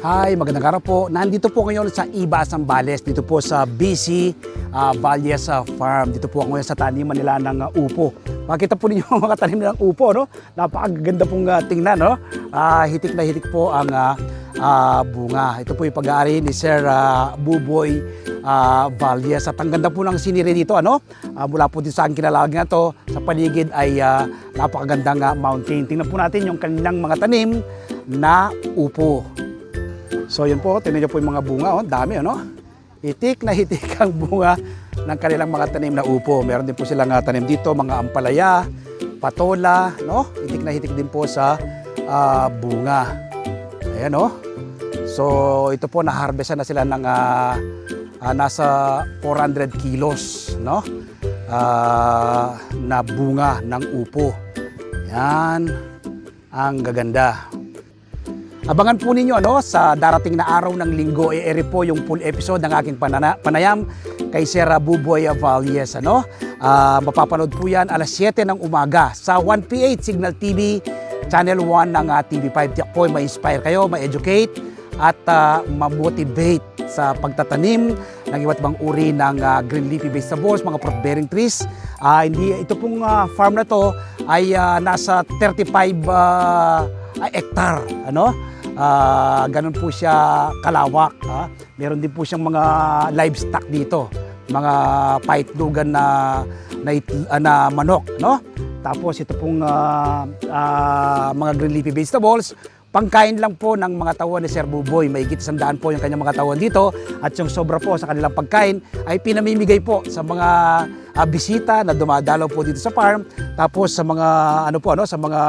Hi, magandang araw po. Nandito po ngayon sa Iba, Zambales, dito po sa BC Valles Farm. Dito po ngayon sa taniman nila ng upo. Makita po ninyo mga tanim ng upo, no? Napakaganda pong tingnan, no? Hitik na hitik po ang bunga. Ito po yung pag-aari ni Sir Buboy Valles. At ang ganda po ng siniri dito, ano? Mula po din sa aking kinalagan na to, sa paligid ay napakagandang mountain. Tingnan po natin yung kanilang mga tanim na upo. So yun po, tingnan nyo po yung mga bunga, oh, dami, ano? Hitik na hitik ang bunga ng kanilang mga tanim na upo. Meron din po silang tanim dito, mga ampalaya, patola, no? Hitik na hitik din po sa bunga. Ayan, oh. So ito po, na-harvestan na sila ng nasa 400 kilos, no? Na bunga ng upo. Yan, ang gaganda. Abangan po ninyo, ano, sa darating na araw ng linggo, i-air po yung full episode ng aking panayam kay Sir Buboy Valles. Ano? Mapapanood po yan alas 7 ng umaga sa 1PH Signal TV, Channel 1 ng TV5. Tiyak po ma-inspire kayo, ma-educate at ma-motivate sa pagtatanim ng iba't ibang uri ng green leafy vegetables, mga fruit-bearing trees. Ito pong farm na to ay nasa 35 hectare, ano? Ganun po siya kalawak. Meron din po siyang mga livestock dito, mga paitlugan na manok, no? Tapos ito pong mga green leafy vegetables, pangkain lang po ng mga tauhan ni Sir Buboy. Mahigit 100 po yung kanyang mga tauhan dito, at yung sobra po sa kanilang pagkain ay pinamimigay po sa mga bisita na dumadalaw po dito sa farm, tapos sa mga sa mga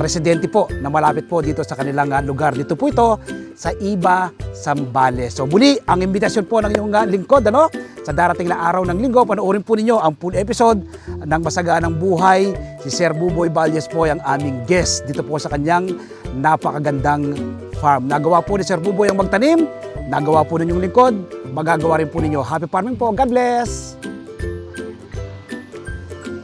residente po na malapit po dito sa kanilang lugar. Dito po ito sa Iba, Zambales. So muli, ang imbitasyon po ng iyong lingkod, ano? Sa darating na araw ng linggo, panoorin po ninyo ang full episode ng Masaganang Buhay. Si Sir Buboy Valles po ang aming guest dito po sa kanyang napakagandang farm. Nagawa po ni Sir Buboy ang magtanim, nagawa po ninyong lingkod, magagawa rin po ninyo. Happy farming po. God bless!